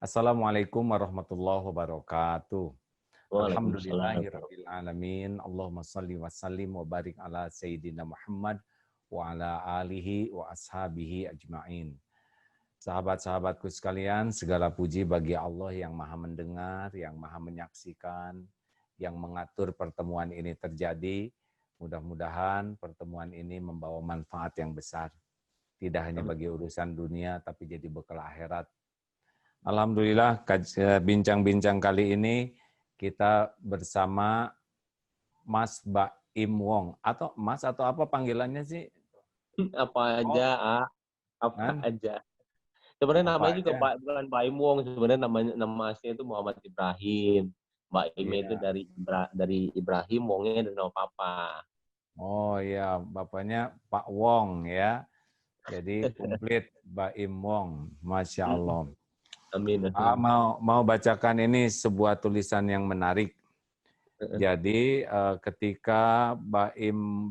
Assalamualaikum warahmatullahi wabarakatuh. Waalaikumsalam. Alhamdulillahirabbil alamin. Allahumma shalli wa sallim wa barik ala sayyidina Muhammad wa ala alihi wa ashabihi ajmain. Sahabat-sahabatku sekalian, segala puji bagi Allah yang Maha mendengar, yang Maha menyaksikan, yang mengatur pertemuan ini terjadi. Mudah-mudahan pertemuan ini membawa manfaat yang besar. Tidak hanya bagi urusan dunia, tapi jadi bekal akhirat. Alhamdulillah, bincang-bincang kali ini kita bersama Mas Baim Wong. Atau Mas atau apa panggilannya sih? Apa aja, apa Kan? aja. Sebenarnya Apa namanya juga aja? bukan Baim Wong, sebenarnya nama aslinya itu Muhammad Ibrahim. Baimnya itu Iya. dari Ibrahim, Wongnya dari nama papa. Oh iya, bapaknya Pak Wong ya. Jadi komplit Baim Wong. Masya Allah. Amin, amin. Mau bacakan ini sebuah tulisan yang menarik. Jadi ketika Baim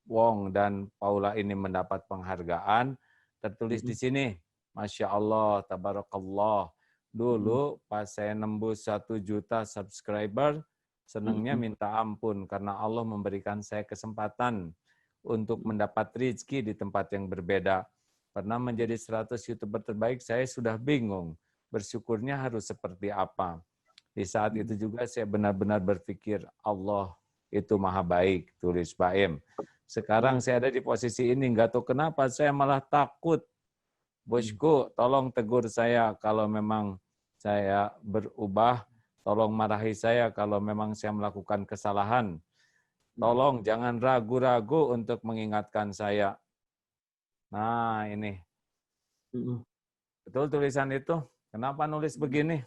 Wong dan Paula ini mendapat penghargaan, tertulis di sini, Masya Allah, Tabarakallah. Dulu pas saya nembus 1 juta subscriber, senangnya minta ampun karena Allah memberikan saya kesempatan untuk mendapat rezeki di tempat yang berbeda. Pernah menjadi 100 YouTuber terbaik, saya sudah bingung. Bersyukurnya harus seperti apa. Di saat itu juga saya benar-benar berpikir Allah itu maha baik, tulis Baim. Sekarang saya ada di posisi ini, nggak tahu kenapa saya malah takut. Bosku, tolong tegur saya kalau memang saya berubah, tolong marahi saya kalau memang saya melakukan kesalahan. Tolong jangan ragu-ragu untuk mengingatkan saya. Nah ini, betul tulisan itu? Kenapa nulis begini?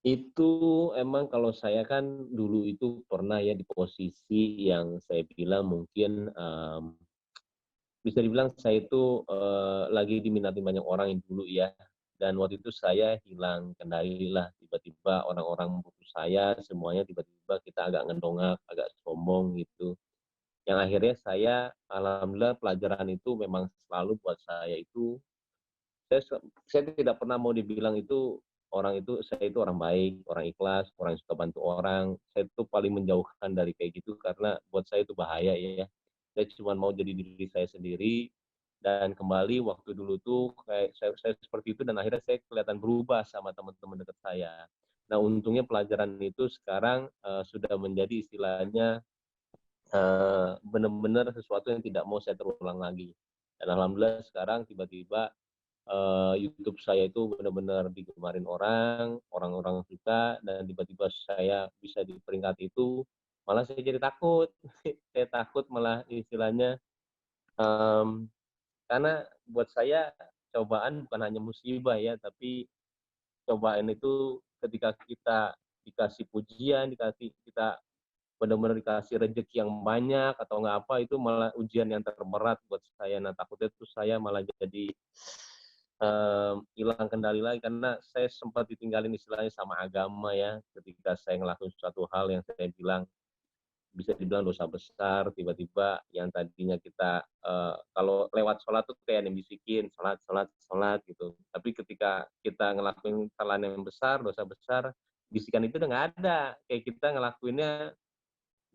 Itu emang kalau saya kan dulu itu pernah ya di posisi yang saya bilang mungkin bisa dibilang saya itu lagi diminati banyak orang yang dulu ya. Dan waktu itu saya hilang kendali lah. Tiba-tiba orang-orang butuh saya, semuanya tiba-tiba kita agak ngedongak, agak sombong gitu. Yang akhirnya saya, alhamdulillah pelajaran itu memang selalu buat saya itu, saya tidak pernah mau dibilang itu, orang itu, saya itu orang baik, orang ikhlas, orang yang suka bantu orang. Saya itu paling menjauhkan dari kayak gitu karena buat saya itu bahaya ya. Saya cuma mau jadi diri saya sendiri dan kembali waktu dulu tuh kayak saya seperti itu dan akhirnya saya kelihatan berubah sama teman-teman dekat saya. Nah, untungnya pelajaran itu sekarang sudah menjadi istilahnya benar-benar sesuatu yang tidak mau saya terulang lagi. Dan alhamdulillah sekarang tiba-tiba YouTube saya itu benar-benar digemarin orang-orang suka dan tiba-tiba saya bisa di peringkat itu, malah saya jadi takut. Saya takut malah istilahnya, karena buat saya cobaan bukan hanya musibah ya, tapi cobaan itu ketika kita dikasih pujian, dikasih kita benar-benar dikasih rezeki yang banyak atau nggak apa, itu malah ujian yang terberat buat saya. Nah, takutnya tuh saya malah jadi hilang kendali lagi karena saya sempat ditinggalin istilahnya sama agama ya, ketika saya ngelakuin suatu hal yang saya bilang bisa dibilang dosa besar, tiba-tiba yang tadinya kita kalau lewat sholat tuh kayak yang bisikin sholat sholat sholat gitu, tapi ketika kita ngelakuin kesalahan yang besar, dosa besar, bisikan itu udah nggak ada, kayak kita ngelakuinnya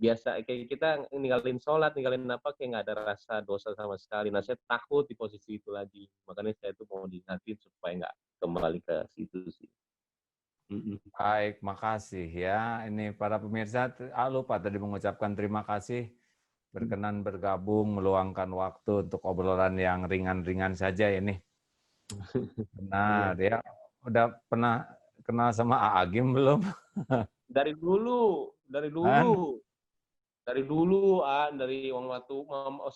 biasa, kayak kita ninggalin sholat, ninggalin apa, kayak nggak ada rasa dosa sama sekali. Nah, saya takut di posisi itu lagi. Makanya saya tuh mau diingatin supaya nggak kembali ke situ sih. Baik, makasih ya. Ini para pemirsa, lupa tadi mengucapkan terima kasih berkenan bergabung, meluangkan waktu untuk obrolan yang ringan-ringan saja ini. Benar Iya. ya. Udah pernah kenal sama Agim belum? Dari dulu, dari Kan? dulu, dari dulu, dari waktu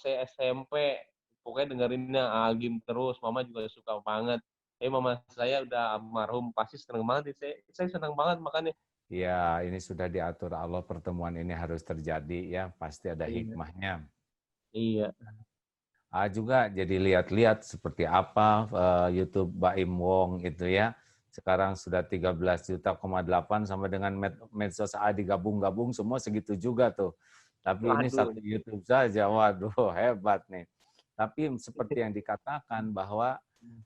saya SMP, pokoknya dengerinnya Agim terus. Mama juga suka banget. Mama saya udah almarhum, pasti seneng banget. Saya seneng banget makanya. Ya, ini sudah diatur Allah, pertemuan ini harus terjadi ya, pasti ada Iya. hikmahnya. Iya. Juga jadi lihat-lihat seperti apa YouTube Baim Wong itu ya. Sekarang sudah 13,8 sama dengan medsos A digabung-gabung semua segitu juga tuh. Tapi ini Waduh. satu YouTube saja, waduh hebat nih. Tapi seperti yang dikatakan bahwa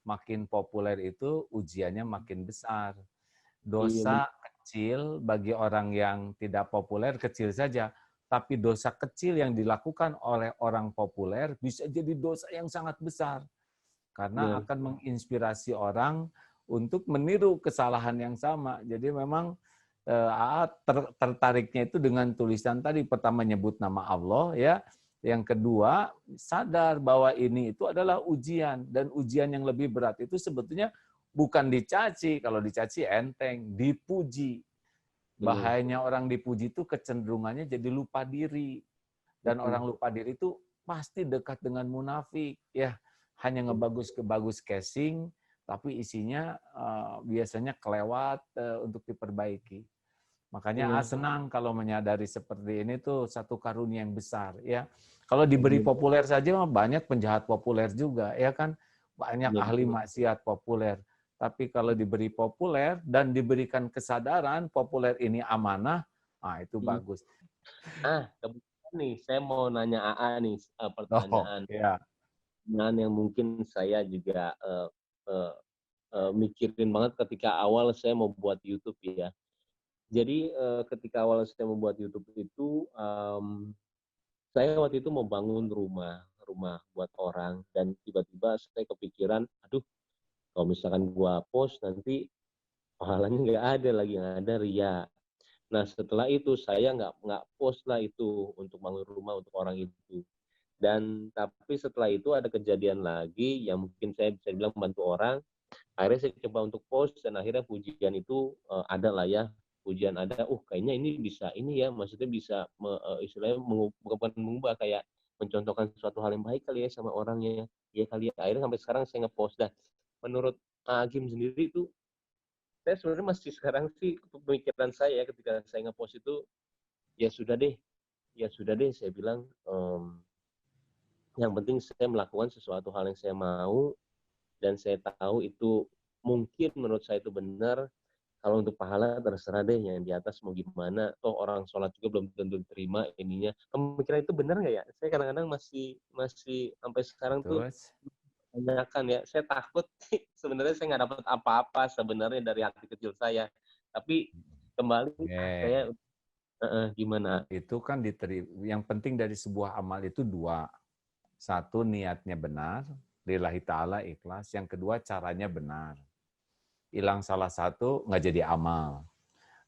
makin populer itu ujiannya makin besar. Iya, Dosa kecil bagi orang yang tidak populer kecil saja, tapi dosa kecil yang dilakukan oleh orang populer bisa jadi dosa yang sangat besar karena benar. akan menginspirasi orang untuk meniru kesalahan yang sama. Jadi memang AA tertariknya itu dengan tulisan tadi, pertama nyebut nama Allah ya, yang kedua sadar bahwa ini itu adalah ujian, dan ujian yang lebih berat itu sebetulnya bukan dicaci, kalau dicaci enteng, dipuji. Benar. Bahayanya orang dipuji itu kecenderungannya jadi lupa diri, dan orang lupa diri itu pasti dekat dengan munafik ya, hanya ngebagus casing tapi isinya biasanya kelewat untuk diperbaiki. Makanya Iya. senang kalau menyadari seperti ini tuh satu karunia yang besar ya. Kalau diberi Benar. populer saja banyak penjahat populer juga ya kan, banyak Benar. ahli maksiat populer. Tapi kalau diberi populer dan diberikan kesadaran populer ini amanah, itu Hmm. bagus. Kebetulan nih, saya mau nanya AA nih, Oh, pertanyaan ya. yang mungkin saya juga eh, mikirin banget ketika awal saya mau buat YouTube ya. Jadi ketika awal saya membuat YouTube itu, saya waktu itu mau bangun rumah rumah buat orang, dan tiba-tiba saya kepikiran, aduh, kalau misalkan gua post nanti pahalanya nggak ada lagi, yang ada ria. Nah, setelah itu saya nggak post lah itu untuk bangun rumah untuk orang itu. Dan tapi setelah itu ada kejadian lagi yang mungkin saya bisa bilang membantu orang. Akhirnya saya coba untuk post, dan akhirnya pujian itu ada lah ya. Pujian ada, kayaknya ini bisa ini ya, maksudnya bisa istilahnya bukan mengubah, kayak mencontohkan suatu hal yang baik kali ya sama orangnya. Ya kali ya. Akhirnya sampai sekarang saya ngepost. Dan menurut Agim sendiri itu, saya sebenarnya masih sekarang sih, pemikiran saya ketika saya ngepost itu, ya sudah deh, saya bilang, yang penting saya melakukan sesuatu hal yang saya mau, dan saya tahu itu mungkin menurut saya itu benar. Kalau untuk pahala terserah deh yang di atas mau gimana, toh orang sholat juga belum tentu terima ininya. Pemikiran itu benar nggak ya? Saya kadang-kadang masih masih sampai sekarang tuh Terus, tanyakan ya, saya takut sebenarnya saya nggak dapat apa-apa sebenarnya dari hati kecil saya. Tapi kembali saya gimana? itu kan yang penting dari sebuah amal itu dua. Satu, niatnya benar, lillahi ta'ala ikhlas. Yang kedua, caranya benar. Hilang salah satu, nggak jadi amal.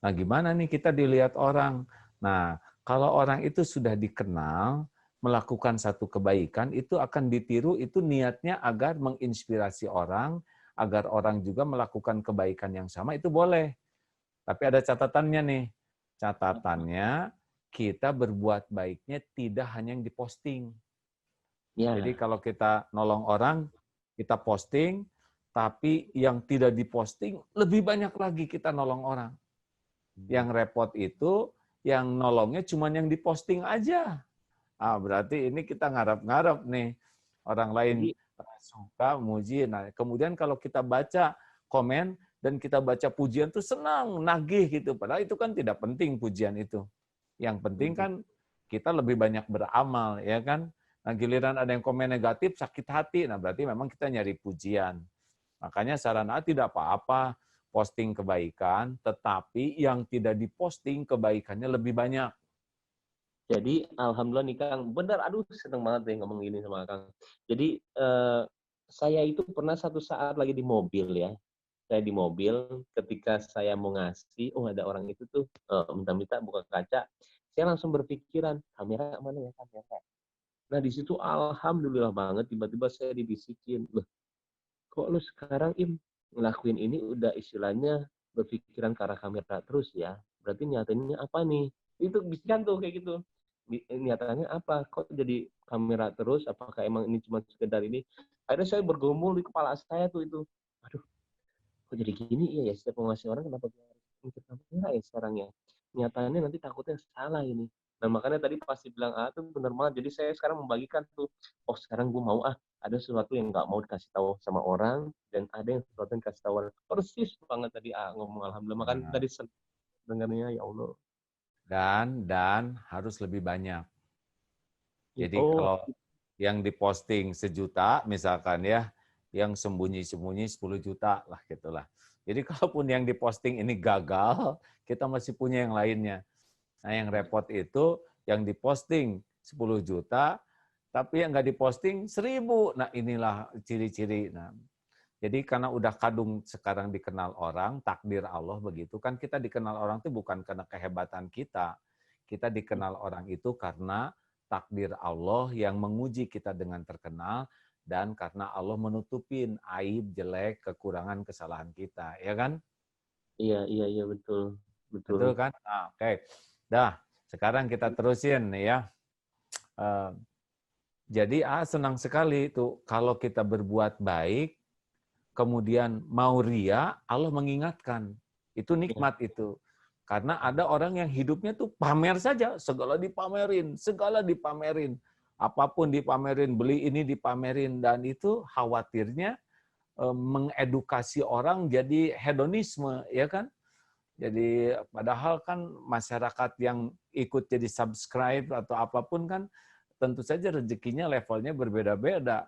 Nah, gimana nih kita dilihat orang? Nah, kalau orang itu sudah dikenal, melakukan satu kebaikan, itu akan ditiru, itu niatnya agar menginspirasi orang, agar orang juga melakukan kebaikan yang sama, itu boleh. Tapi ada catatannya nih. Catatannya, kita berbuat baiknya tidak hanya yang diposting. Jadi Ya, kalau kita nolong orang, kita posting, tapi yang tidak diposting, lebih banyak lagi kita nolong orang. Yang repot itu, yang nolongnya cuma yang diposting aja. Berarti ini kita ngarep-ngarep nih. Orang lain jadi suka, muji. Nah, kemudian kalau kita baca komen, dan kita baca pujian tuh senang, nagih gitu. Padahal itu kan tidak penting pujian itu. Yang penting kan kita lebih banyak beramal, ya kan? Nah, giliran ada yang komen negatif, sakit hati. Nah, berarti memang kita nyari pujian. Makanya saran A tidak apa-apa posting kebaikan, tetapi yang tidak diposting kebaikannya lebih banyak. Jadi alhamdulillah nih Kang, benar, aduh seneng banget deh ngomong gini sama Kang. Jadi saya itu pernah satu saat lagi di mobil ya, saya di mobil ketika saya mau ngasih, ada orang itu tuh minta-minta buka kaca, saya langsung berpikiran, kamera mana ya, kamera. Nah di situ alhamdulillah banget tiba-tiba saya dibisikin, loh kok lu sekarang ngelakuin ini udah istilahnya berpikiran ke arah kamera terus ya, berarti nyatainnya apa nih? Itu bisikan tuh kayak gitu. Nyatanya apa? Kok jadi kamera terus? Apakah emang ini cuma sekedar ini? Akhirnya saya bergumul di kepala saya tuh itu. Aduh, kok jadi gini ya, setiap mau ngasih orang kenapa gue harus mikir kamera ya sekarang ya, nyatanya nanti takutnya salah ini. Nah makanya tadi pasti bilang tuh bener banget, jadi saya sekarang membagikan tuh, sekarang gue mau ada sesuatu yang nggak mau dikasih tahu sama orang, dan ada yang sesuatu yang dikasih tahu orang. Persis banget tadi ngomong, alhamdulillah, makanya Nah, tadi dengarnya ya Allah. dan harus lebih banyak. Jadi Oh, kalau yang diposting 1 juta misalkan ya, yang sembunyi-sembunyi 10 juta lah gitulah. Jadi kalaupun yang diposting ini gagal, kita masih punya yang lainnya. Nah yang repot itu yang diposting 10 juta, tapi yang nggak diposting 1.000. Nah inilah ciri-ciri. Nah, jadi karena udah kadung sekarang dikenal orang, takdir Allah begitu, kan kita dikenal orang itu bukan karena kehebatan kita. Kita dikenal orang itu karena takdir Allah yang menguji kita dengan terkenal, dan karena Allah menutupin aib, jelek, kekurangan, kesalahan kita. Ya kan? Iya, iya, iya, betul. Betul Betul. kan? Nah, oke. Dah, sekarang kita terusin nih ya. Jadi senang sekali itu kalau kita berbuat baik, kemudian mau ria, Allah mengingatkan. Itu Ya, nikmat itu. Karena ada orang yang hidupnya tuh pamer saja, segala dipamerin, segala dipamerin. Apapun dipamerin, beli ini dipamerin, dan itu khawatirnya mengedukasi orang jadi hedonisme, ya kan? Jadi padahal kan masyarakat yang ikut jadi subscribe atau apapun kan tentu saja rezekinya levelnya berbeda-beda.